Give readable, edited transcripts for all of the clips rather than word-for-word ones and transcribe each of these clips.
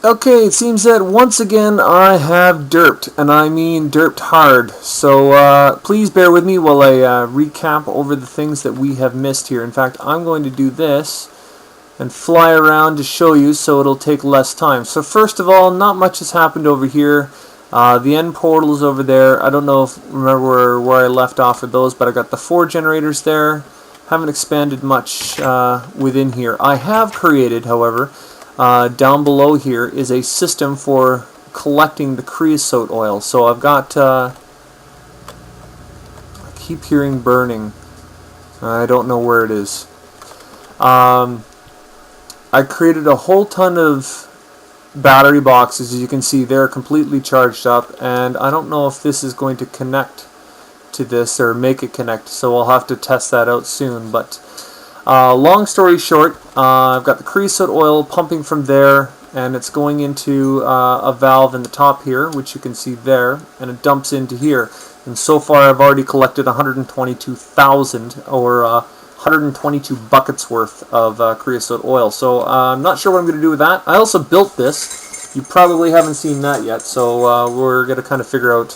Okay, it seems that once again I have derped, and I mean derped hard. So please bear with me while I recap over the things that we have missed here. In fact, I'm going to do this and fly around to show you so it'll take less time. So first of all, not much has happened over here. The end portal is over there. I don't know if remember where I left off with those, but I got the 4 generators there. Haven't expanded much within here. I have created, however, down below here is a system for collecting the creosote oil. So I've got, I keep hearing burning. I don't know where it is. I created a whole ton of battery boxes. As you can see, they're completely charged up, and I don't know if this is going to connect to this or make it connect, so I'll have to test that out soon. But long story short, I've got the creosote oil pumping from there, and it's going into a valve in the top here, which you can see there, and it dumps into here. And so far I've already collected 122,000 or 122 buckets worth of creosote oil. So I'm not sure what I'm going to do with that. I also built this. You probably haven't seen that yet, so we're going to kind of figure out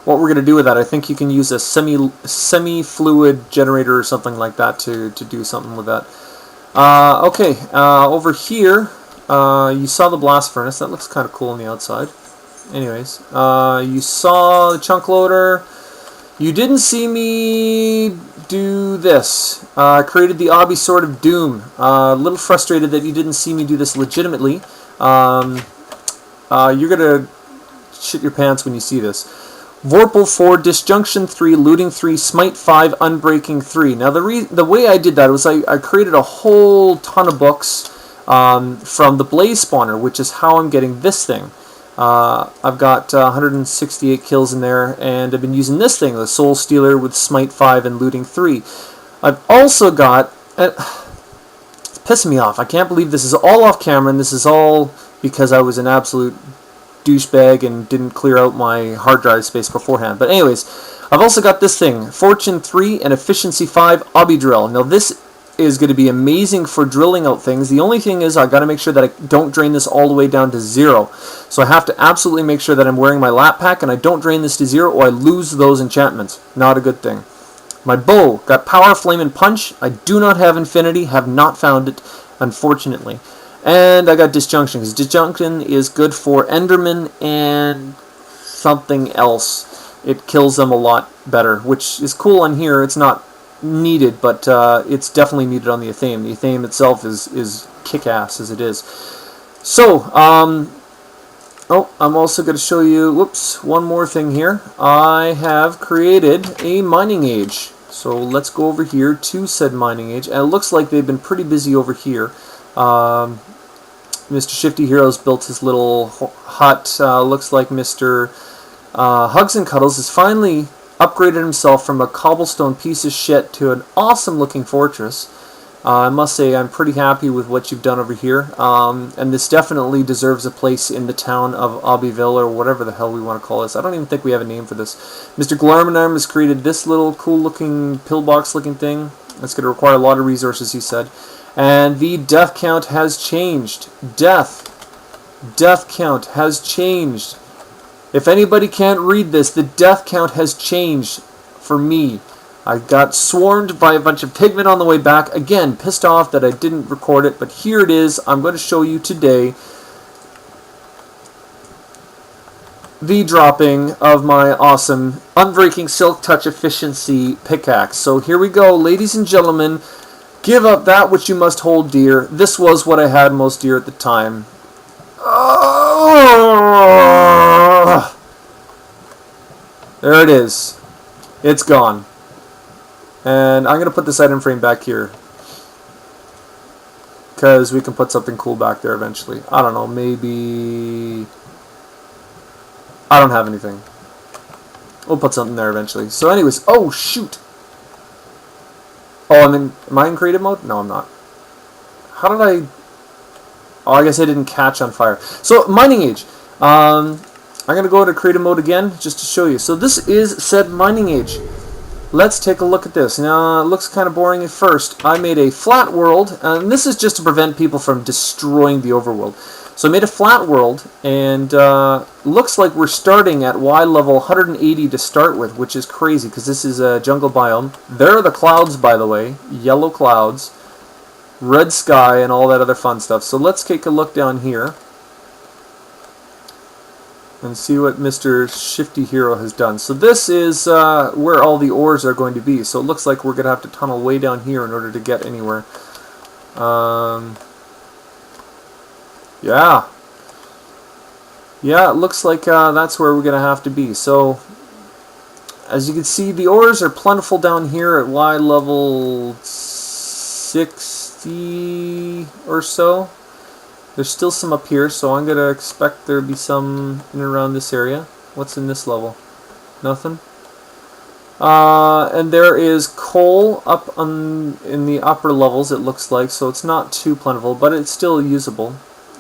what we're going to do with that. I think you can use a semi-fluid generator or something like that to do something with that. Okay, over here, you saw the blast furnace. That looks kind of cool on the outside. Anyways, you saw the chunk loader. You didn't see me do this. I created the Aubi Sword of Doom. A little frustrated that you didn't see me do this legitimately. You're going to shit your pants when you see this. Vorpal 4, Disjunction 3, Looting 3, Smite 5, Unbreaking 3. Now the way I did that was I created a whole ton of books from the Blaze Spawner, which is how I'm getting this thing. I've got 168 kills in there, and I've been using this thing, the Soul Stealer with Smite 5 and Looting 3. I've also got... it's pissing me off. I can't believe this is all off camera, and this is all because I was an absolute douchebag and didn't clear out my hard drive space beforehand. But anyways, I've also got this thing, Fortune 3 and Efficiency 5 Aubi Drill. Now this is going to be amazing for drilling out things. The only thing is I got to make sure that I don't drain this all the way down to 0. So I have to absolutely make sure that I'm wearing my lap pack and I don't drain this to 0 or I lose those enchantments. Not a good thing. My bow got Power, Flame, and Punch. I do not have Infinity, have not found it, unfortunately. And I got Disjunction, because Disjunction is good for Enderman and something else. It kills them a lot better, which is cool on here. It's not needed, but it's definitely needed on the Athame. The Athame itself is kick-ass as it is. So, I'm also going to show you, whoops, one more thing here. I have created a mining age. So let's go over here to said mining age. And it looks like they've been pretty busy over here. Mr. Shifty Heroes built his little hut. Looks like Mr. Hugs and Cuddles has finally upgraded himself from a cobblestone piece of shit to an awesome looking fortress. I must say I'm pretty happy with what you've done over here, and this definitely deserves a place in the town of Aubiville, or whatever the hell we want to call this. I don't even think we have a name for this. Mr. Glarmanarm has created this little cool looking pillbox looking thing. That's going to require a lot of resources, he said. And the death count has changed. Death count has changed. If anybody can't read this, the death count has changed for me. I got swarmed by a bunch of pigmen on the way back. Again, pissed off that I didn't record it, but here it is. I'm going to show you today the dropping of my awesome Unbreaking Silk Touch Efficiency pickaxe. So here we go, ladies and gentlemen. Give up that which you must hold dear. This was what I had most dear at the time. Oh! There it is. It's gone. And I'm going to put this item frame back here, because we can put something cool back there eventually. I don't know, maybe... I don't have anything. We'll put something there eventually. So anyways, oh shoot! Oh, am I in creative mode? No, I'm not. How did I... Oh, I guess I didn't catch on fire. So, mining age. I'm going to go into creative mode again, just to show you. So this is said mining age. let's take a look at this. Now, it looks kind of boring at first. I made a flat world, and this is just to prevent people from destroying the overworld. So I made a flat world, and looks like we're starting at Y level 180 to start with, which is crazy, because this is a jungle biome. There are the clouds, by the way. Yellow clouds, red sky, and all that other fun stuff. So let's take a look down here and see what Mr. Shifty Hero has done. So this is where all the ores are going to be. So it looks like we're going to have to tunnel way down here in order to get anywhere. Yeah. Yeah, it looks like that's where we're going to have to be. So, as you can see, the ores are plentiful down here at Y level 60 or so. There's still some up here, so I'm going to expect there to be some in and around this area. What's in this level? Nothing. And there is coal up in the upper levels, it looks like, so it's not too plentiful, but it's still usable.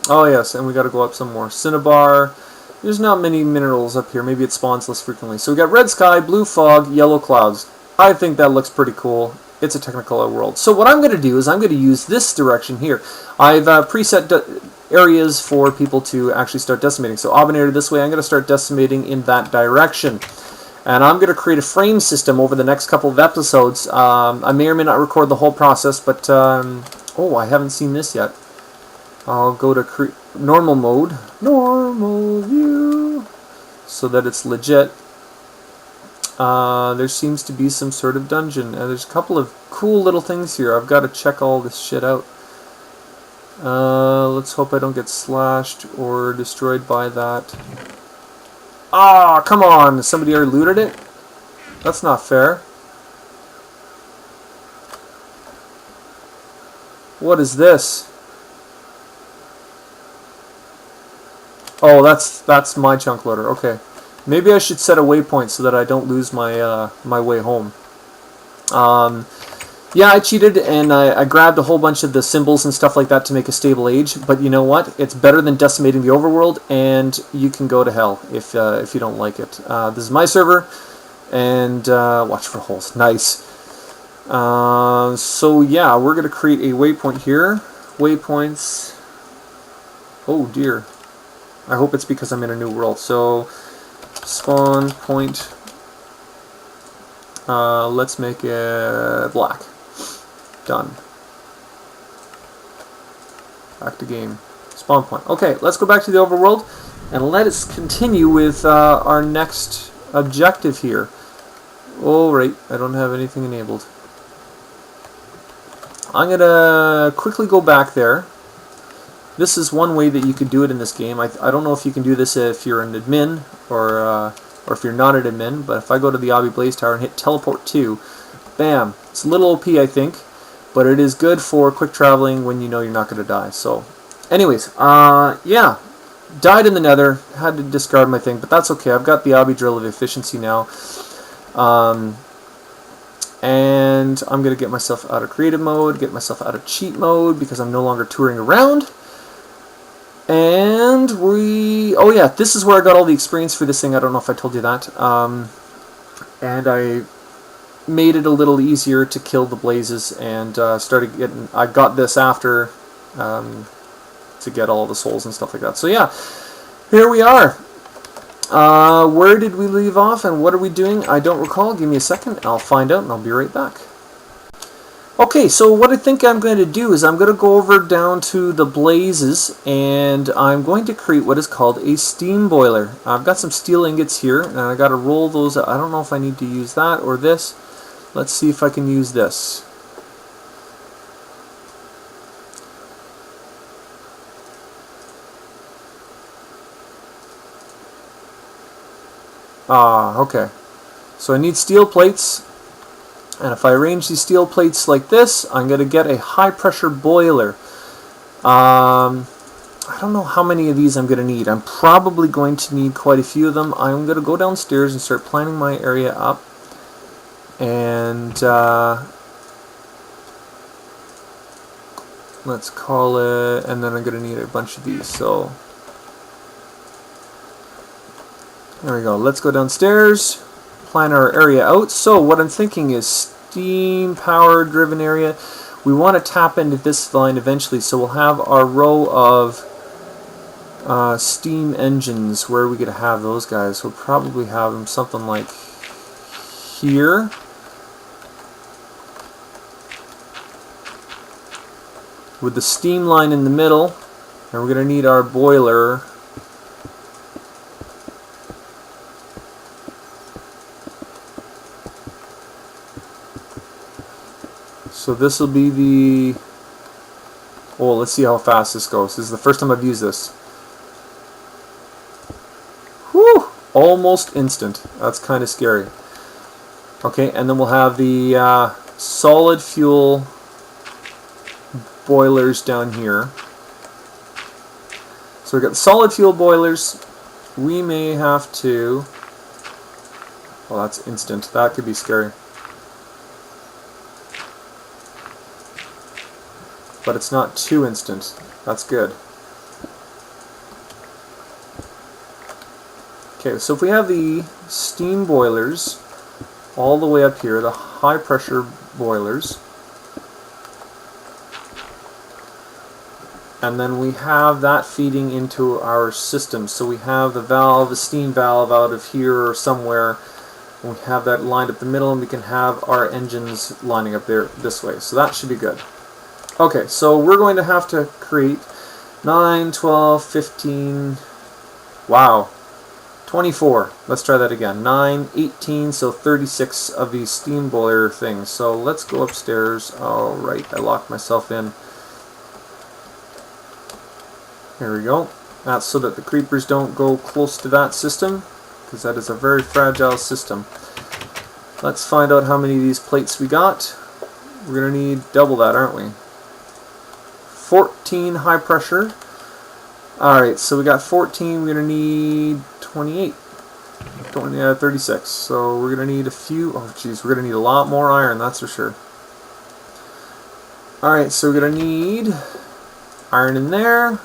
Oh yes, and we got to go up some more. Cinnabar. There's not many minerals up here. Maybe it spawns less frequently. So we got red sky, blue fog, yellow clouds. I think that looks pretty cool. It's a Technicolor world. So what I'm going to do is I'm going to use this direction here. I've preset areas for people to actually start decimating. So Aubi-Nator this way, I'm going to start decimating in that direction. And I'm going to create a frame system over the next couple of episodes. I may or may not record the whole process, but oh, I haven't seen this yet. I'll go to normal mode, normal view, so that it's legit. There seems to be some sort of dungeon. There's a couple of cool little things here. I've got to check all this shit out. Let's hope I don't get slashed or destroyed by that. Ah, come on! Somebody already looted it? That's not fair. What is this? Oh, that's my chunk loader. Okay, maybe I should set a waypoint so that I don't lose my my way home. Yeah, I cheated and I grabbed a whole bunch of the symbols and stuff like that to make a stable age. But you know what? It's better than decimating the overworld, and you can go to hell if you don't like it. This is my server, and watch for holes. Nice. So yeah, we're gonna create a waypoint here. Waypoints. Oh dear. I hope it's because I'm in a new world. So, spawn point. Let's make it black. Done. Back to game. Spawn point. Okay, let's go back to the overworld and let us continue with our next objective here. Oh, right. I don't have anything enabled. I'm going to quickly go back there. This is one way that you could do it in this game. I don't know if you can do this if you're an admin or if you're not an admin, but if I go to the Aubi Blaze Tower and hit teleport to, bam. It's a little OP, I think, but it is good for quick traveling when you know you're not going to die. So, anyways, yeah. Died in the nether, had to discard my thing, but that's okay. I've got the Aubi Drill of Efficiency now. And I'm going to get myself out of creative mode, get myself out of cheat mode, because I'm no longer touring around. And oh yeah, this is where I got all the experience for this thing. I don't know if I told you that. And I made it a little easier to kill the blazes, and started getting. I got this after to get all the souls and stuff like that. So yeah, here we are. Where did we leave off, and what are we doing? I don't recall. Give me a second. I'll find out, and I'll be right back. Okay, so what I think I'm going to do is I'm going to go over down to the blazes, and I'm going to create what is called a steam boiler. I've got some steel ingots here, and I got to roll those. I don't know if I need to use that or this. Let's see if I can use this. Okay. So I need steel plates. And if I arrange these steel plates like this, I'm going to get a high pressure boiler. I don't know how many of these I'm going to need. I'm probably going to need quite a few of them. I'm going to go downstairs and start planning my area up. And let's call it, and then I'm going to need a bunch of these. So there we go. Let's go downstairs. plan our area out. So what I'm thinking is steam power driven area. We want to tap into this line eventually, so we'll have our row of steam engines. Where are we going to have those guys? We'll probably have them something like here. With the steam line in the middle, and we're going to need our boiler so this will be the let's see how fast this goes. This is the first time I've used this. Whew! Almost instant. That's kind of scary. Okay, and then we'll have the solid fuel boilers down here. So we've got the solid fuel boilers. We may have to... Well, that's instant. That could be scary. But it's not too instant. That's good. Okay, so if we have the steam boilers all the way up here, the high pressure boilers, and then we have that feeding into our system. So we have the valve, the steam valve out of here or somewhere, and we have that lined up the middle, and we can have our engines lining up there this way. So that should be good. Okay, so we're going to have to create 9, 12, 15, wow, 24. Let's try that again. 9, 18, so 36 of these steam boiler things. So let's go upstairs. All right, I locked myself in. Here we go. That's so that the creepers don't go close to that system, because that is a very fragile system. Let's find out how many of these plates we got. We're going to need double that, aren't we? 14 high pressure. Alright, so we got 14. We're going to need 28. 36. So we're going to need a few. Oh, geez, we're going to need a lot more iron, that's for sure. Alright, so we're going to need iron in there.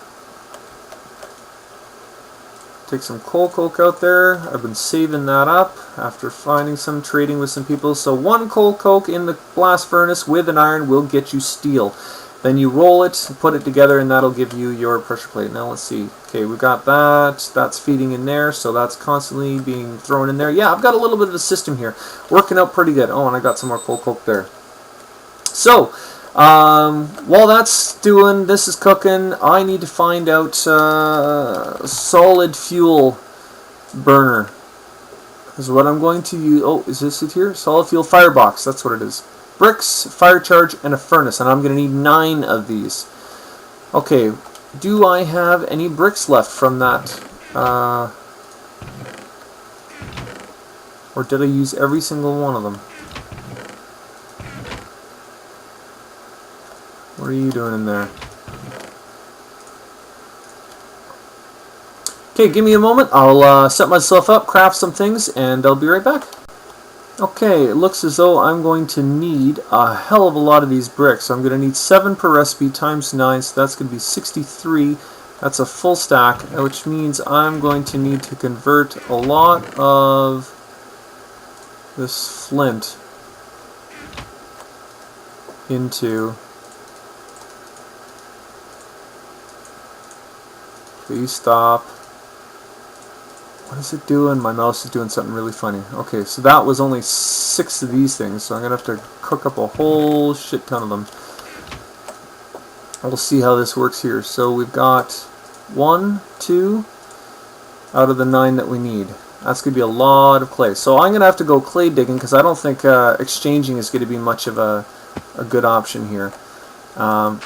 Take some coal coke out there. I've been saving that up after finding some, trading with some people. So 1 coal coke in the blast furnace with an iron will get you steel. Then you roll it, put it together, and that'll give you your pressure plate. Now let's see. Okay, we've got that. That's feeding in there, so that's constantly being thrown in there. Yeah, I've got a little bit of a system here. Working out pretty good. Oh, and I got some more coal coke there. So, while that's doing, this is cooking, I need to find out solid fuel burner. Is what I'm going to use. Oh, is this it here? Solid fuel firebox. That's what it is. Bricks, fire charge, and a furnace, and I'm going to need 9 of these. Okay, do I have any bricks left from that? Or did I use every single one of them? What are you doing in there? Okay, give me a moment. I'll set myself up, craft some things, and I'll be right back. Okay, it looks as though I'm going to need a hell of a lot of these bricks. I'm going to need 7 per recipe times 9, so that's going to be 63. That's a full stack, which means I'm going to need to convert a lot of this flint into... Please stop. What is it doing? My mouse is doing something really funny. Okay, so that was only 6 of these things, so I'm going to have to cook up a whole shit ton of them. We'll see how this works here. So we've got 1, 2 out of the 9 that we need. That's going to be a lot of clay. So I'm going to have to go clay digging, because I don't think exchanging is going to be much of a good option here. A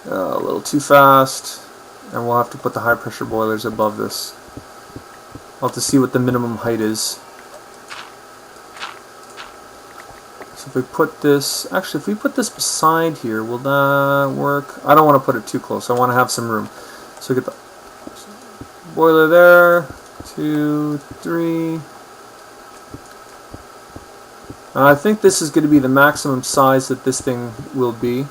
little too fast, and we'll have to put the high pressure boilers above this. I'll have to see what the minimum height is. So if we put this, actually if we put this beside here, will that work? I don't want to put it too close, I want to have some room. So we get the boiler there, 2, 3. I think this is going to be the maximum size that this thing will be.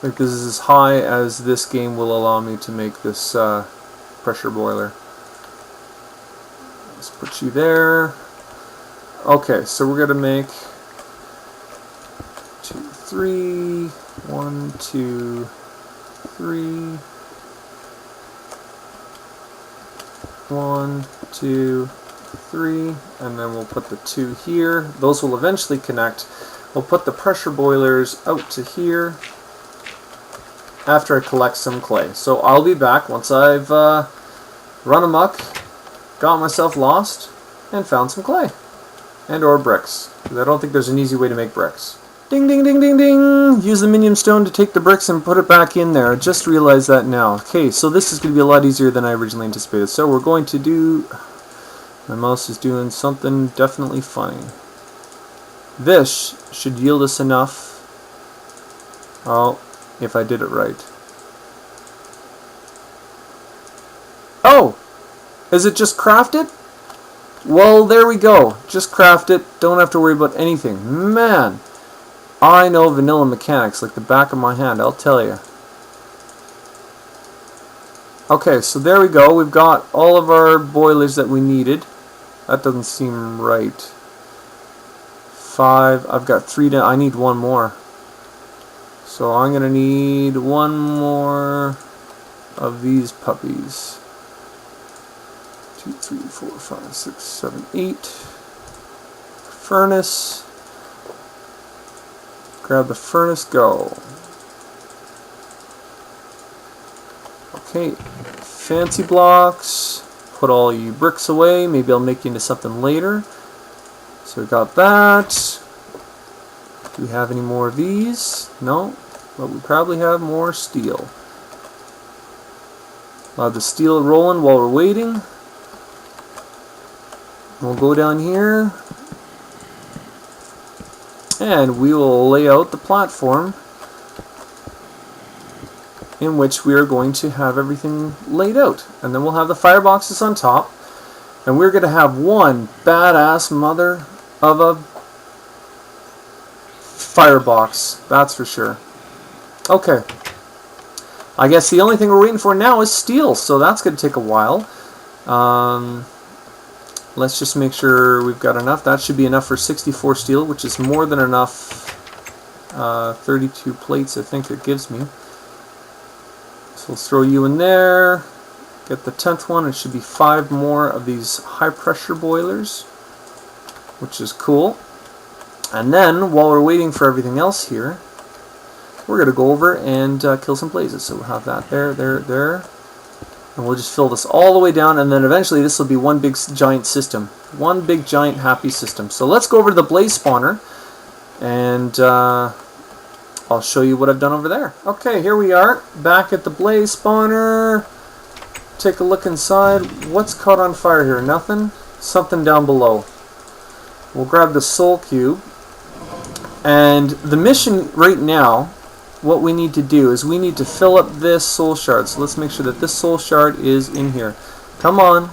I think this is as high as this game will allow me to make this pressure boiler. Let's put you there. Okay, so we're going to make 2, 3, 1, 2, 3, 1, 2, 3, and then we'll put the 2 here. Those will eventually connect. We'll put the pressure boilers out to here after I collect some clay. So I'll be back once I've run amok, got myself lost, and found some clay. And or bricks. Because I don't think there's an easy way to make bricks. Ding, ding, ding, ding, ding! Use the minion stone to take the bricks and put it back in there. I just realized that now. Okay, so this is going to be a lot easier than I originally anticipated. So we're going to do... My mouse is doing something definitely funny. This should yield us enough. Oh, if I did it right. Oh! Is it just crafted? Well, there we go. Just craft it. Don't have to worry about anything. Man, I know vanilla mechanics like the back of my hand, I'll tell you. Okay, so there we go. We've got all of our boilers that we needed. That doesn't seem right. 5. I've got 3 down. I need 1 more. So I'm going to need 1 more of these puppies. 2, 3, 4, 5, 6, 7, 8. Furnace. Grab the furnace, go. Okay, fancy blocks. Put all you bricks away. Maybe I'll make you into something later. So we got that. Do we have any more of these? No, but we probably have more steel. I'll have the steel rolling while we're waiting. We'll go down here and we will lay out the platform in which we are going to have everything laid out. And then we'll have the fireboxes on top, and we're going to have one badass mother of a firebox, that's for sure. Okay, I guess the only thing we're waiting for now is steel, so that's going to take a while. Let's just make sure we've got enough. That should be enough for 64 steel, which is more than enough. 32 plates, I think it gives me. So we'll throw you in there. Get the 10th one. It should be 5 more of these high pressure boilers, which is cool. And then, while we're waiting for everything else here, we're going to go over and kill some blazes. So we'll have that there, there, there. And we'll just fill this all the way down, and then eventually this will be one big giant system. One big giant happy system. So let's go over to the blaze spawner, and I'll show you what I've done over there. Okay, here we are, back at the blaze spawner. Take a look inside. What's caught on fire here? Nothing? Something down below. We'll grab the soul cube. And the mission right now, what we need to do is we need to fill up this soul shard. So let's make sure that this soul shard is in here. Come on.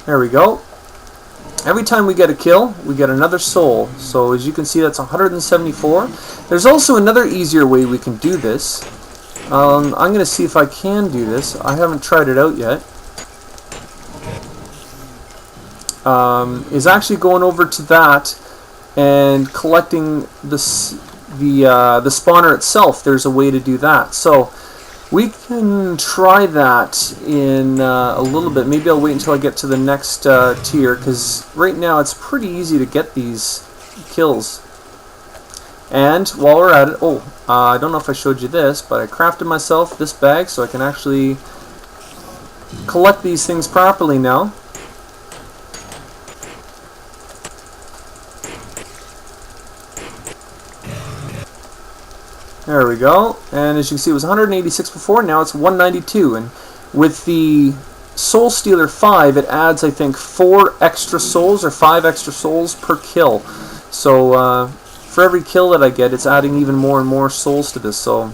There we go. Every time we get a kill, we get another soul. So as you can see, that's 174. There's also another easier way we can do this. I'm going to see if I can do this. I haven't tried it out yet. Is actually going over to that and collecting the spawner itself. There's a way to do that. So we can try that in a little bit. Maybe I'll wait until I get to the next tier, because right now it's pretty easy to get these kills. And while we're at it, I don't know if I showed you this, but I crafted myself this bag so I can actually collect these things properly now. There we go, and as you can see it was 186 before, now it's 192, and with the Soul Stealer 5 it adds I think 4 extra souls or 5 extra souls per kill. So for every kill that I get, it's adding even more and more souls to this. So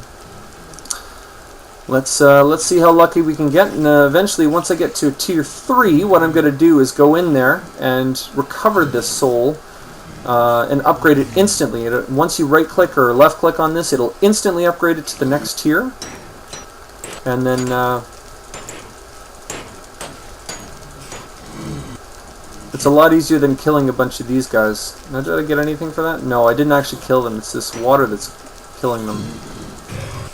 let's see how lucky we can get, and eventually once I get to tier 3, what I'm going to do is go in there and recover this soul and upgrade it instantly. Once you right click or left click on this, it'll instantly upgrade it to the next tier. And then it's a lot easier than killing a bunch of these guys. Now, did I get anything for that? No, I didn't actually kill them. It's this water that's killing them.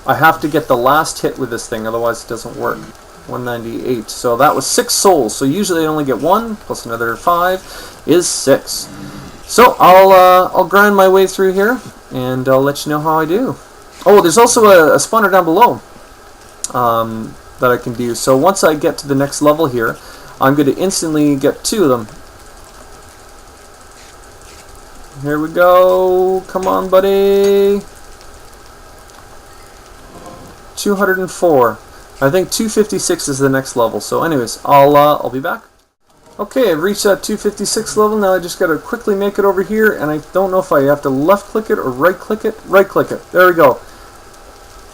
I have to get the last hit with this thing, otherwise it doesn't work. 198. So that was 6 souls. So usually I only get 1 plus another 5 is 6. So I'll grind my way through here, and I'll let you know how I do. Oh, there's also a spawner down below that I can do. So once I get to the next level here, I'm going to instantly get 2 of them. Here we go. Come on, buddy. 204. I think 256 is the next level. So anyways, I'll be back. Okay, I've reached that 256 level. Now I just got to quickly make it over here, and I don't know if I have to left click it or right click it. Right click it. There we go.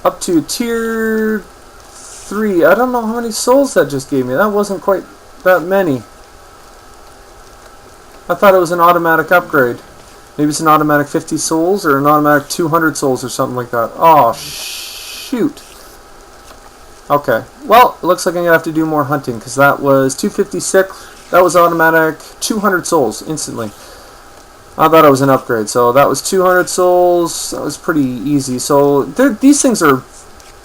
Up to tier 3. I don't know how many souls that just gave me. That wasn't quite that many. I thought it was an automatic upgrade. Maybe it's an automatic 50 souls or an automatic 200 souls or something like that. Oh, shoot. Okay. Well, it looks like I'm going to have to do more hunting, because that was 256. That was automatic 200 souls instantly. I thought it was an upgrade. So that was 200 souls. That was pretty easy. So these things are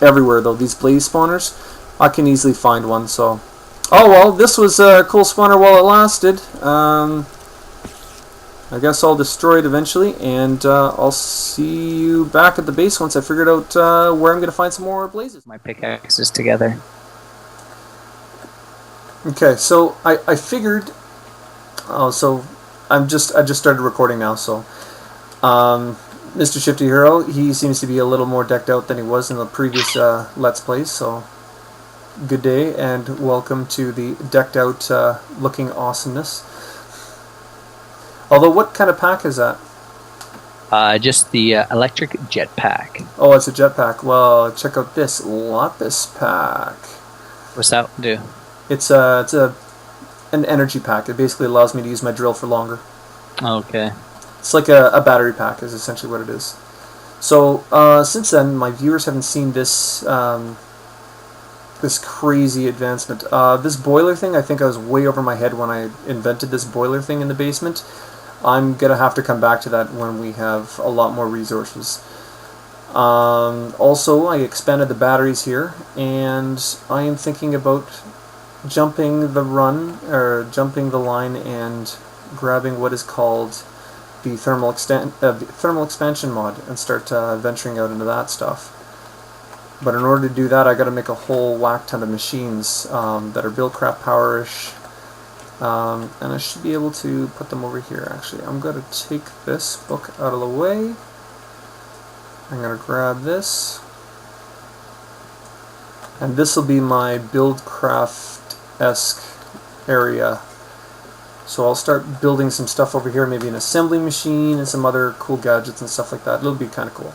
everywhere, though, these blaze spawners. I can easily find one. So, oh well, this was a cool spawner while it lasted. I guess I'll destroy it eventually, and I'll see you back at the base once I figured out where I'm going to find some more blazes. My pickaxes together. Okay, so I figured. Oh, so I just started recording now. So, Mr. Shifty Hero, he seems to be a little more decked out than he was in the previous Let's Plays. So, good day and welcome to the decked out looking awesomeness. Although, what kind of pack is that? Just the electric jetpack. Oh, it's a jetpack. Well, check out this Lapis pack. What's that do? It's an energy pack. It basically allows me to use my drill for longer. Okay. It's like a battery pack is essentially what it is. So since then, my viewers haven't seen this this crazy advancement. This boiler thing, I think I was way over my head when I invented this boiler thing in the basement. I'm going to have to come back to that when we have a lot more resources. Also, I expanded the batteries here, and I am thinking about jumping the run, or jumping the line and grabbing what is called the thermal expansion mod and start venturing out into that stuff. But in order to do that, I got to make a whole whack ton of machines that are Buildcraft Power-ish. And I should be able to put them over here. Actually, I'm going to take this book out of the way. I'm going to grab this. And this will be my Buildcraft-esque area. So I'll start building some stuff over here, maybe an assembly machine and some other cool gadgets and stuff like that. It'll be kind of cool.